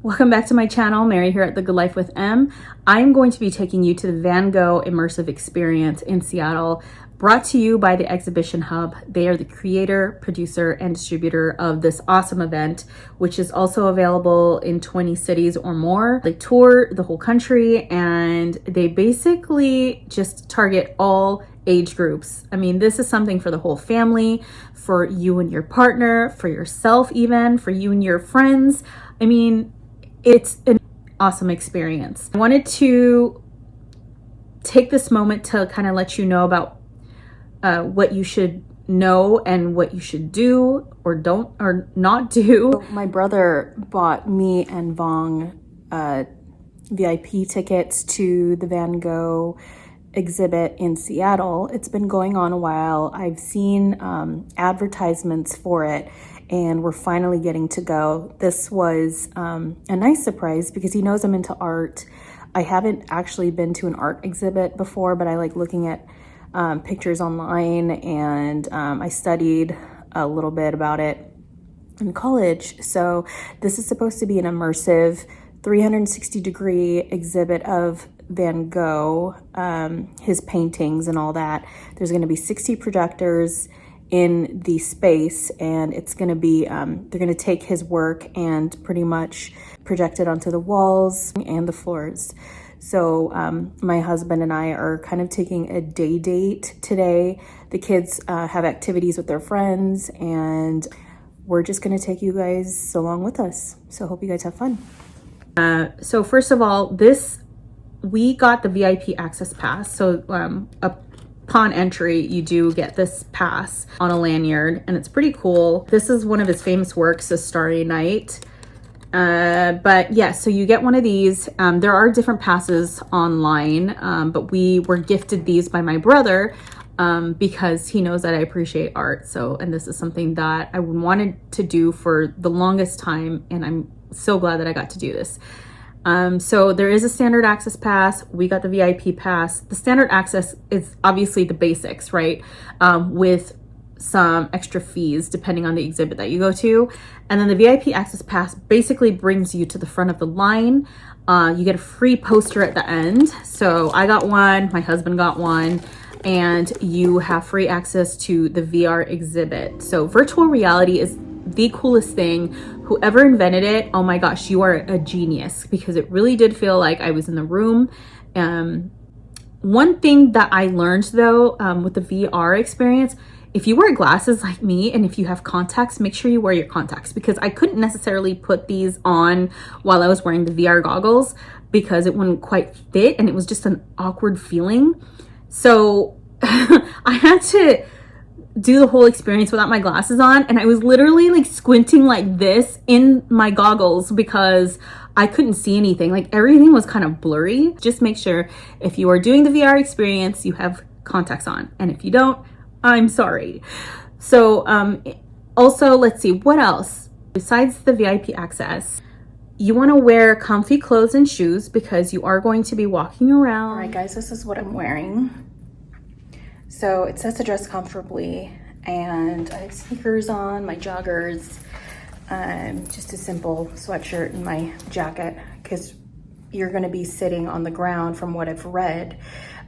Welcome back to my channel. Mary here at The Good Life with M. I'm going to be taking you to the Van Gogh Immersive Experience in Seattle, brought to you by the Exhibition Hub. They are the creator, producer, and distributor of this awesome event, which is also available in 20 cities or more. They tour the whole country and they basically just target all age groups. I mean, this is something for the whole family, for you and your partner, for yourself even, for you and your friends. I mean, it's an awesome experience. I wanted to take this moment to kind of let you know about what you should know and what you should do or don't or not do. My brother bought me and Vong VIP tickets to the Van Gogh exhibit in Seattle. It's been going on a while. I've seen advertisements for it, and we're finally getting to go. This was a nice surprise because he knows I'm into art. I haven't actually been to an art exhibit before, but I like looking at pictures online, and I studied a little bit about it in college. So this is supposed to be an immersive 360-degree exhibit of Van Gogh, his paintings and all that. There's going to be 60 projectors in the space, and it's going to be they're going to take his work and pretty much project it onto the walls and the floors. So my husband and I are kind of taking a day date today. The kids have activities with their friends, and we're just going to take you guys along with us. So hope you guys have fun. So first of all, we got the VIP access pass. So upon entry, you do get this pass on a lanyard, and it's pretty cool. This is one of his famous works, The Starry Night. But yeah, so you get one of these. There are different passes online, but we were gifted these by my brother because he knows that I appreciate art. So, and this is something that I wanted to do for the longest time, and I'm so glad that I got to do this. So there is a standard access pass. We got the VIP pass. The standard access is obviously the basics, right? With some extra fees depending on the exhibit that you go to. And then the VIP access pass basically brings you to the front of the line. You get a free poster at the end. So I got one, my husband got one, and you have free access to the VR exhibit. So virtual reality is the coolest thing. Whoever invented it, oh my gosh, you are a genius, because it really did feel like I was in the room. One thing that I learned though, with the VR experience, if you wear glasses like me and if you have contacts, make sure you wear your contacts, because I couldn't necessarily put these on while I was wearing the VR goggles because it wouldn't quite fit, and it was just an awkward feeling. So I had to do the whole experience without my glasses on, and I was literally like squinting like this in my goggles because I couldn't see anything. Like everything was kind of blurry. Just make sure if you are doing the VR experience, you have contacts on, and if you don't, I'm sorry. So also, let's see, what else? Besides the VIP access, you want to wear comfy clothes and shoes because you are going to be walking around. All right, guys, this is what I'm wearing. So it says to dress comfortably, and I have sneakers on, my joggers, just a simple sweatshirt and my jacket, because you're going to be sitting on the ground from what I've read.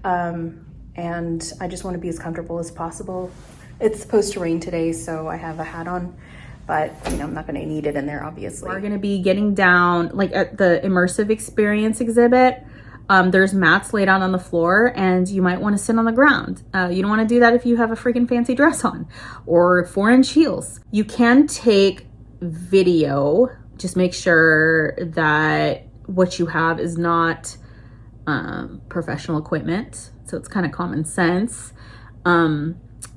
And I just want to be as comfortable as possible. It's supposed to rain today, so I have a hat on, but you know, I'm not going to need it in there, obviously. We're going to be getting down, like at the Immersive Experience exhibit. There's mats laid out on the floor, and you might want to sit on the ground. You don't want to do that if you have a freaking fancy dress on or 4-inch heels. You can take video. Just make sure that what you have is not professional equipment. So it's kind of common sense.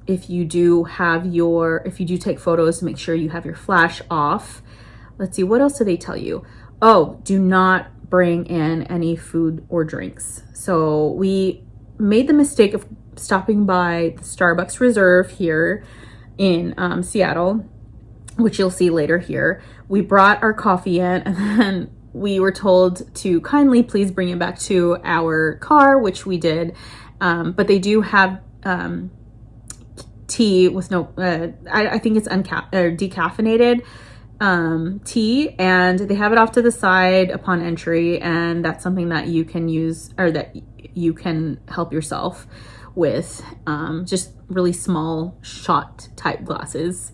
If you do take photos, make sure you have your flash off. Let's see, what else do they tell you? Oh, do not bring in any food or drinks. So we made the mistake of stopping by the Starbucks Reserve here in Seattle, which you'll see later here. We brought our coffee in, and then we were told to kindly please bring it back to our car, which we did. But they do have tea with no, I think it's decaffeinated. tea, and they have it off to the side upon entry, and that's something that you can use, or that you can help yourself with, just really small shot type glasses.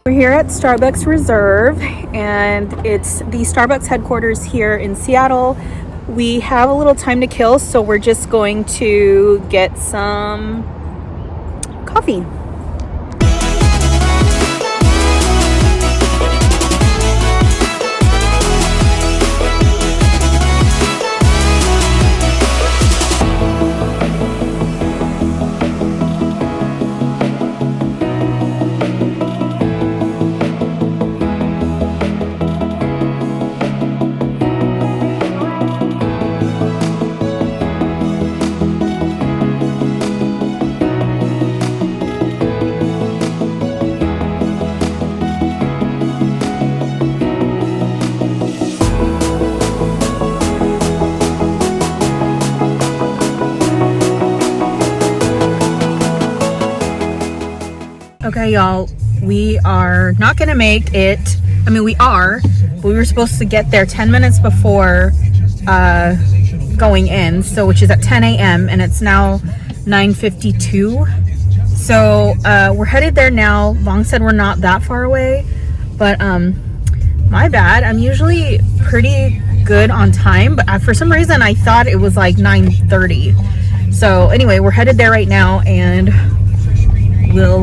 We're here at Starbucks Reserve, and it's the Starbucks headquarters here in Seattle. We have a little time to kill, so we're just going to get some coffee. Okay, y'all, we are not gonna make it. I mean, we are, but we were supposed to get there 10 minutes before going in, so which is at 10 a.m. and it's now 9:52. So we're headed there now. Long said we're not that far away, but my bad. I'm usually pretty good on time, but for some reason I thought it was like 9:30. So anyway, we're headed there right now, and we'll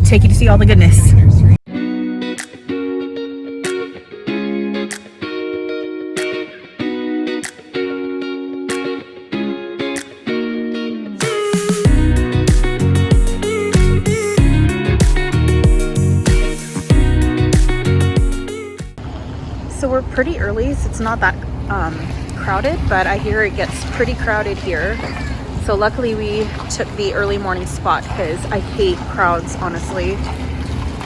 take you to see all the goodness. So we're pretty early, so it's not that crowded, but I hear it gets pretty crowded here. So luckily we took the early morning spot, because I hate crowds, honestly.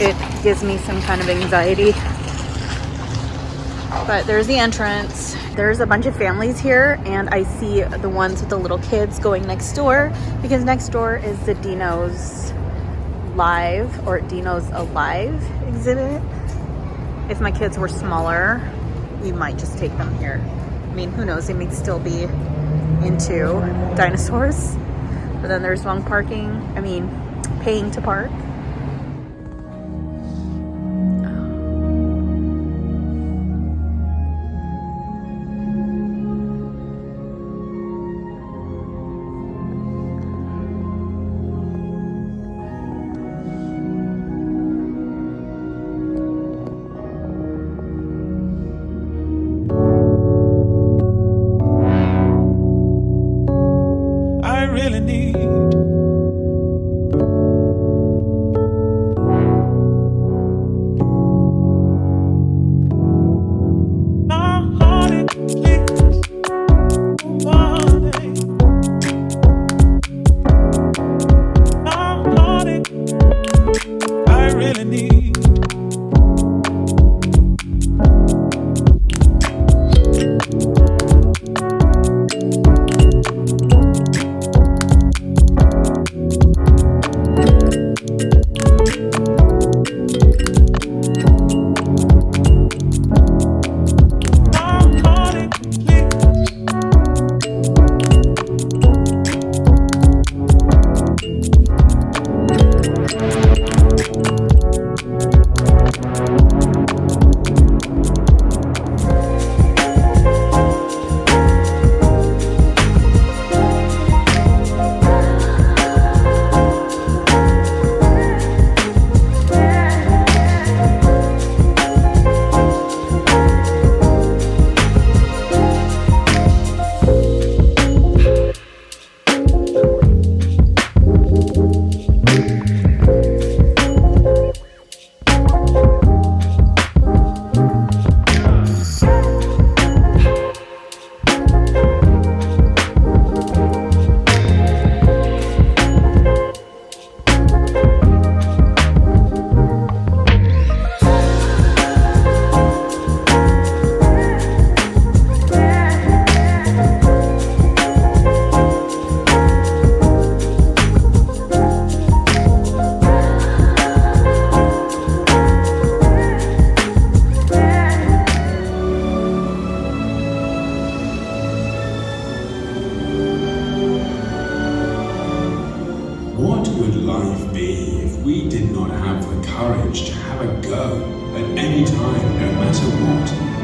It gives me some kind of anxiety. But there's the entrance. There's a bunch of families here, and I see the ones with the little kids going next door, because next door is the Dino's Live, or Dino's Alive exhibit. If my kids were smaller, we might just take them here. I mean, who knows, they may still be into dinosaurs. But then there's one paying to park. life be if we did not have the courage to have a go at any time, no matter what?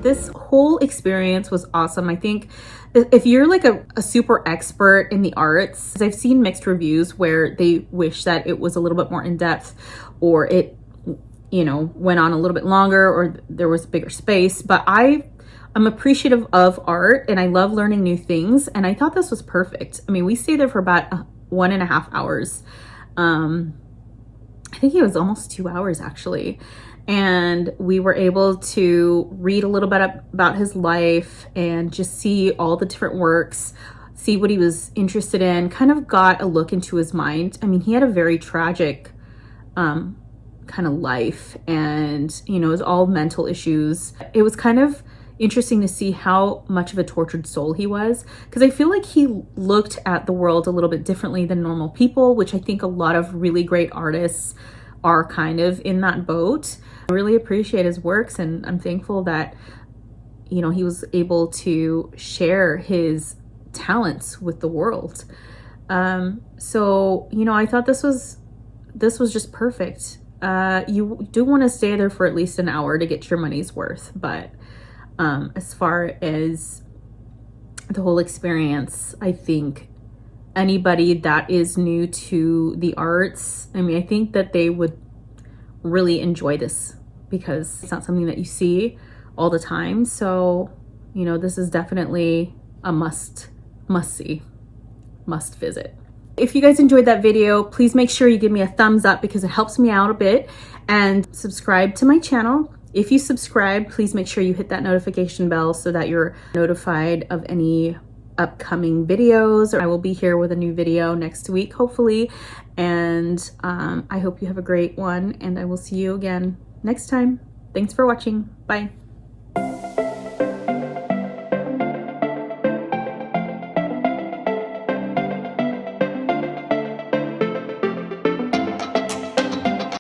This whole experience was awesome. I think if you're like a super expert in the arts, I've seen mixed reviews where they wish that it was a little bit more in depth, or it, you know, went on a little bit longer, or there was bigger space. But I'm appreciative of art and I love learning new things. And I thought this was perfect. I mean, we stayed there for about 1.5 hours. I think it was almost 2 hours actually. And we were able to read a little bit about his life and just see all the different works, see what he was interested in, kind of got a look into his mind. I mean, he had a very tragic kind of life, and, you know, it was all mental issues. It was kind of interesting to see how much of a tortured soul he was, because I feel like he looked at the world a little bit differently than normal people, which I think a lot of really great artists are kind of in that boat. I really appreciate his works, and I'm thankful that, you know, he was able to share his talents with the world. So, you know, I thought this was just perfect. You do want to stay there for at least an hour to get your money's worth, but as far as the whole experience, I think anybody that is new to the arts, I mean, I think that they would really enjoy this, because it's not something that you see all the time. So, you know, this is definitely a must see, must visit. If you guys enjoyed that video, please make sure you give me a thumbs up because it helps me out a bit, and subscribe to my channel. If you subscribe, please make sure you hit that notification bell so that you're notified of any upcoming videos. I will be here with a new video next week, hopefully. And I hope you have a great one, and I will see you again next time. Thanks for watching. Bye.